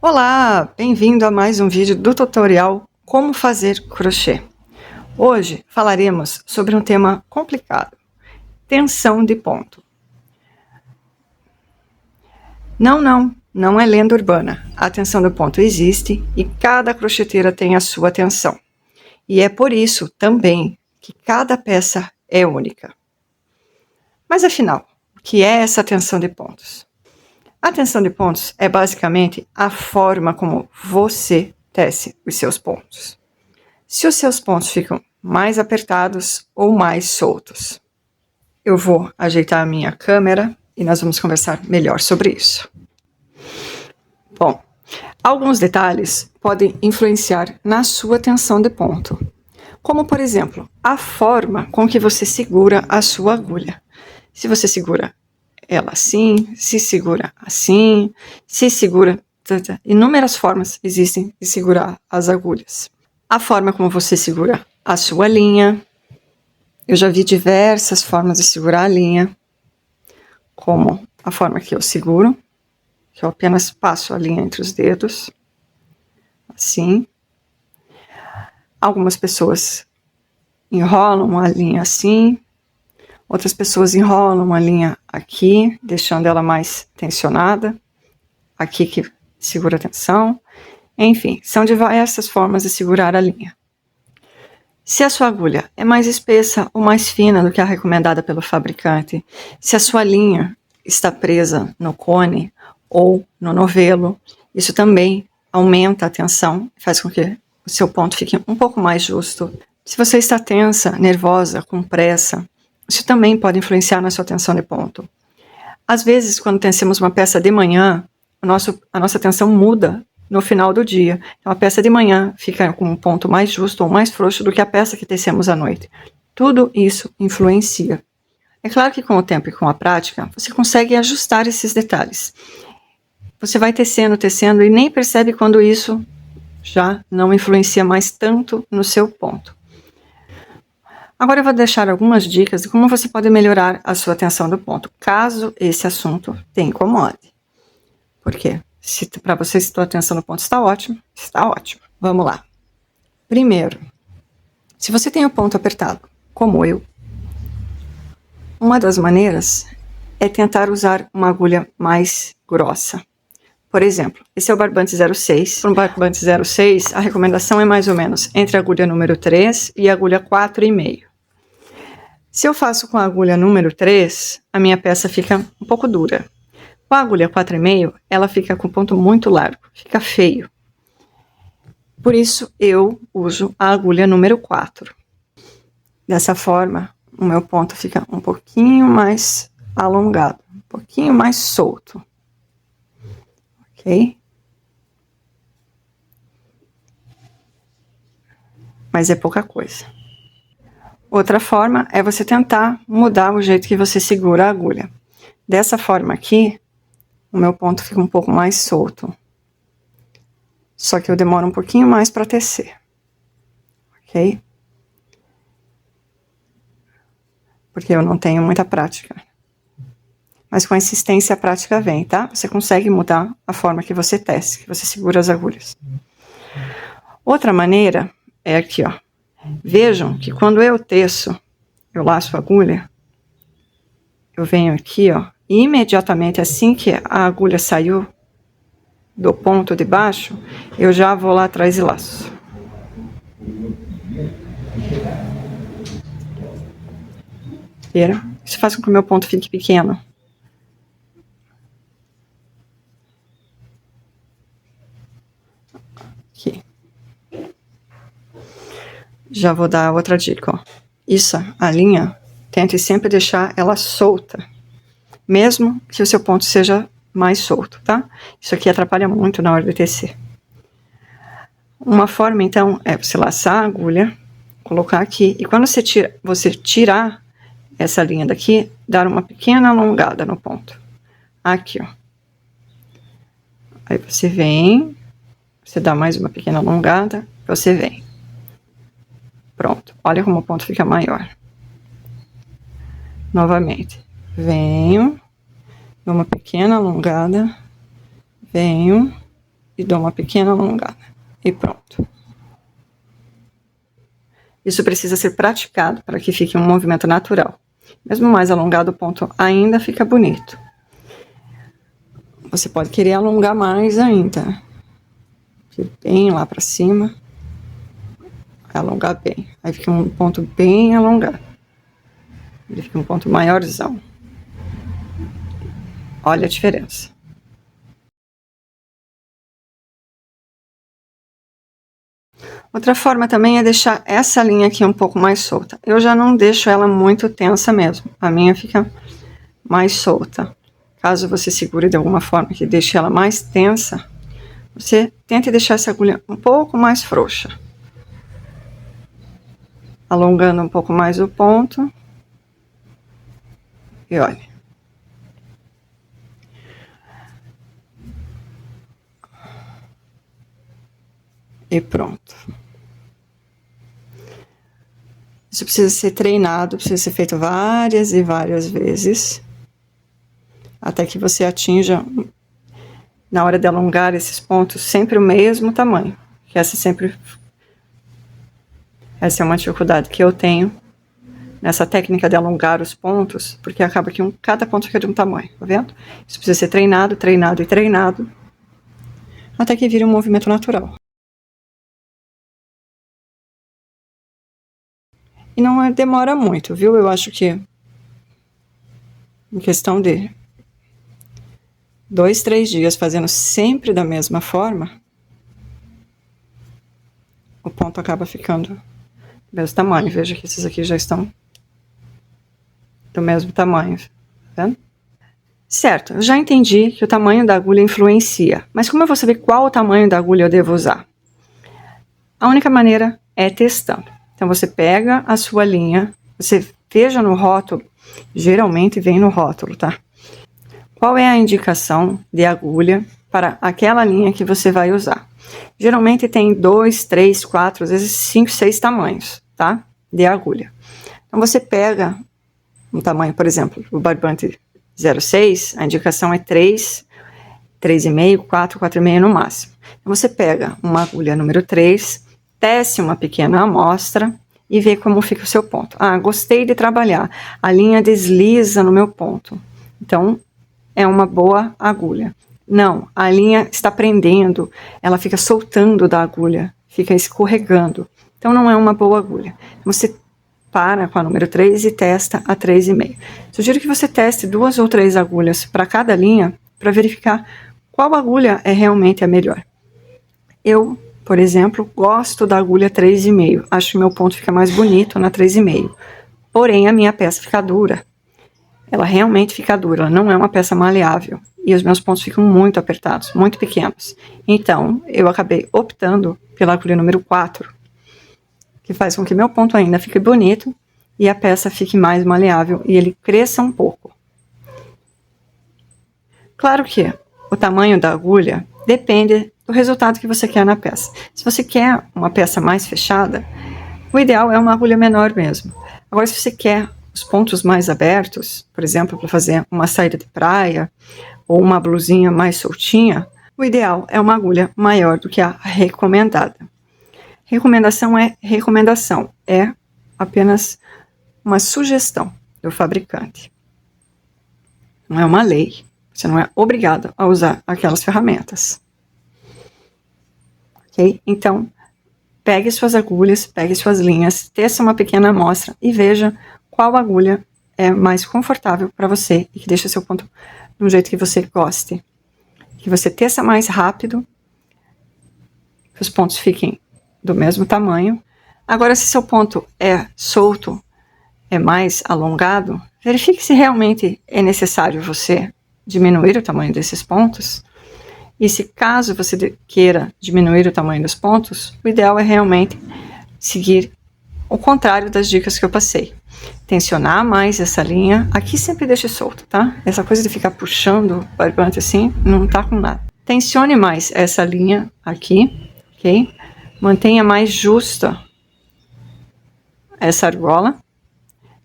Olá, bem-vindo a mais um vídeo do tutorial Como Fazer Crochê. Hoje falaremos sobre um tema complicado, tensão de ponto. Não é lenda urbana. A tensão de ponto existe e cada crocheteira tem a sua tensão. E é por isso também que cada peça é única. Mas afinal, o que é essa tensão de pontos? A tensão de pontos é basicamente a forma como você tece os seus pontos. Se os seus pontos ficam mais apertados ou mais soltos. Eu vou ajeitar a minha câmera e nós vamos conversar melhor sobre isso. Bom, alguns detalhes podem influenciar na sua tensão de ponto. Como, por exemplo, a forma com que você segura a sua agulha. Se você segura ela assim, se segura assim, se segura... Inúmeras formas existem de segurar as agulhas. A forma como você segura a sua linha. Eu já vi diversas formas de segurar a linha. Como a forma que eu seguro, que eu apenas passo a linha entre os dedos. Assim. Algumas pessoas enrolam a linha assim. Outras pessoas enrolam a linha aqui, deixando ela mais tensionada. Aqui que segura a tensão. Enfim, são diversas formas de segurar a linha. Se a sua agulha é mais espessa ou mais fina do que a recomendada pelo fabricante, se a sua linha está presa no cone ou no novelo, isso também aumenta a tensão, faz com que o seu ponto fique um pouco mais justo. Se você está tensa, nervosa, com pressa, isso também pode influenciar na sua tensão de ponto. Às vezes, quando tecemos uma peça de manhã, a nossa tensão muda no final do dia. Então, a peça de manhã fica com um ponto mais justo ou mais frouxo do que a peça que tecemos à noite. Tudo isso influencia. É claro que com o tempo e com a prática, você consegue ajustar esses detalhes. Você vai tecendo e nem percebe quando isso já não influencia mais tanto no seu ponto. Agora eu vou deixar algumas dicas de como você pode melhorar a sua tensão do ponto, caso esse assunto te incomode. Porque se para você a sua tensão no ponto está ótimo, está ótimo. Vamos lá. Primeiro, se você tem o ponto apertado, como eu, uma das maneiras é tentar usar uma agulha mais grossa. Por exemplo, esse é o barbante 06. Para um barbante 06, a recomendação é mais ou menos entre a agulha número 3 e a agulha 4,5. Se eu faço com a agulha número 3, a minha peça fica um pouco dura. Com a agulha 4,5, ela fica com ponto muito largo, fica feio. Por isso, eu uso a agulha número 4. Dessa forma, o meu ponto fica um pouquinho mais alongado, um pouquinho mais solto. Ok? Mas é pouca coisa. Outra forma é você tentar mudar o jeito que você segura a agulha. Dessa forma aqui, o meu ponto fica um pouco mais solto. Só que eu demoro um pouquinho mais para tecer. Ok? Porque eu não tenho muita prática. Mas com a insistência a prática vem, tá? Você consegue mudar a forma que você tece, que você segura as agulhas. Outra maneira é aqui, ó. Vejam que quando eu teço, eu laço a agulha, eu venho aqui, ó, e imediatamente assim que a agulha saiu do ponto de baixo, eu já vou lá atrás e laço. Viram? Isso faz com que o meu ponto fique pequeno. Aqui. Já vou dar outra dica, ó. Isso, a linha, tente sempre deixar ela solta. Mesmo que o seu ponto seja mais solto, tá? Isso aqui atrapalha muito na hora de tecer. Uma forma, então, é você laçar a agulha, colocar aqui, e quando você tirar essa linha daqui, dar uma pequena alongada no ponto. Aqui, ó. Aí você vem, você dá mais uma pequena alongada, você vem. Pronto, olha como o ponto fica maior. Novamente, venho, dou uma pequena alongada, venho, e dou uma pequena alongada. E pronto. Isso precisa ser praticado para que fique um movimento natural. Mesmo mais alongado, o ponto ainda fica bonito. Você pode querer alongar mais ainda. Bem lá para cima. Alongar bem. Aí fica um ponto bem alongado. Ele fica um ponto maiorzão. Olha a diferença. Outra forma também é deixar essa linha aqui um pouco mais solta. Eu já não deixo ela muito tensa mesmo. A minha fica mais solta. Caso você segure de alguma forma que deixe ela mais tensa, você tente deixar essa agulha um pouco mais frouxa. Alongando um pouco mais o ponto. E olha. E pronto. Isso precisa ser treinado, precisa ser feito várias e várias vezes, até que você atinja, na hora de alongar esses pontos, sempre o mesmo tamanho. Que essa é uma dificuldade que eu tenho nessa técnica de alongar os pontos, porque acaba que cada ponto fica de um tamanho, tá vendo? Isso precisa ser treinado, treinado e treinado, até que vire um movimento natural. E não demora muito, viu? Eu acho que em questão de 2, 3 dias fazendo sempre da mesma forma, o ponto acaba ficando do mesmo tamanho. Veja que esses aqui já estão do mesmo tamanho, tá vendo? Certo, eu já entendi que o tamanho da agulha influencia, mas como eu vou saber qual o tamanho da agulha eu devo usar? A única maneira é testando. Então você pega a sua linha, você veja no rótulo, geralmente vem no rótulo, tá? Qual é a indicação de agulha para aquela linha que você vai usar? Geralmente tem 2, 3, 4, às vezes 5, 6 tamanhos, tá? De agulha. Então você pega um tamanho, por exemplo, o barbante 0,6, a indicação é 3, 3,5, 4, 4,5 no máximo. Então você pega uma agulha número 3, tece uma pequena amostra e vê como fica o seu ponto. Ah, gostei de trabalhar, a linha desliza no meu ponto. Então, é uma boa agulha. Não, a linha está prendendo, ela fica soltando da agulha, fica escorregando. Então, não é uma boa agulha. Você para com a número 3 e testa a 3,5. Sugiro que você teste 2 ou 3 agulhas para cada linha, para verificar qual agulha é realmente a melhor. Eu, por exemplo, gosto da agulha 3,5. Acho que meu ponto fica mais bonito na 3,5. Porém, a minha peça fica dura. Ela realmente fica dura, ela não é uma peça maleável. E os meus pontos ficam muito apertados, muito pequenos. Então, eu acabei optando pela agulha número 4, que faz com que meu ponto ainda fique bonito e a peça fique mais maleável e ele cresça um pouco. Claro que o tamanho da agulha depende do resultado que você quer na peça. Se você quer uma peça mais fechada, o ideal é uma agulha menor mesmo. Agora, se você quer os pontos mais abertos, por exemplo, para fazer uma saída de praia ou uma blusinha mais soltinha, o ideal é uma agulha maior do que a recomendada. Recomendação é recomendação, é apenas uma sugestão do fabricante. Não é uma lei, você não é obrigado a usar aquelas ferramentas. Ok? Então, pegue suas agulhas, pegue suas linhas, teste uma pequena amostra e veja qual agulha é mais confortável para você e que deixa seu ponto de um jeito que você goste. Que você teça mais rápido, que os pontos fiquem do mesmo tamanho. Agora, se seu ponto é solto, é mais alongado, verifique se realmente é necessário você diminuir o tamanho desses pontos. E se caso você queira diminuir o tamanho dos pontos, o ideal é realmente seguir o contrário das dicas que eu passei. Tensionar mais essa linha. Aqui sempre deixe solto, tá? Essa coisa de ficar puxando o barbante assim, não tá com nada. Tensione mais essa linha aqui, ok? Mantenha mais justa essa argola.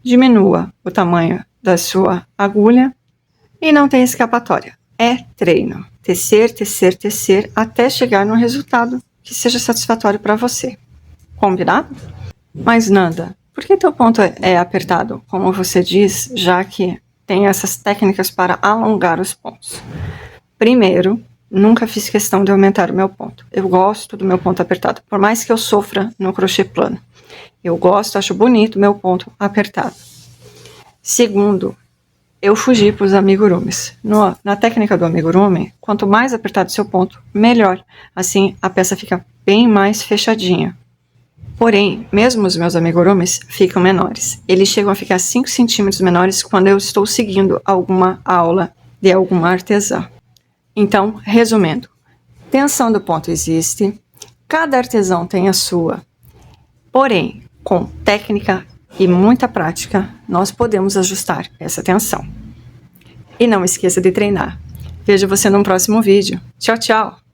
Diminua o tamanho da sua agulha e não tem escapatória. é treino. Tecer, tecer, tecer, até chegar num resultado que seja satisfatório para você. Combinado? Mas, Nanda, por que teu ponto é apertado? Como você diz, já que tem essas técnicas para alongar os pontos. Primeiro, nunca fiz questão de aumentar o meu ponto. Eu gosto do meu ponto apertado, por mais que eu sofra no crochê plano. Eu gosto, acho bonito o meu ponto apertado. Segundo, eu fugi para os amigurumis. Na técnica do amigurumi, quanto mais apertado o seu ponto, melhor. Assim, a peça fica bem mais fechadinha. Porém, mesmo os meus amigurumis ficam menores. Eles chegam a ficar 5 centímetros menores quando eu estou seguindo alguma aula de alguma artesã. Então, resumindo, tensão do ponto existe, cada artesão tem a sua. Porém, com técnica e muita prática, nós podemos ajustar essa tensão. E não esqueça de treinar. Vejo você num próximo vídeo. Tchau, tchau!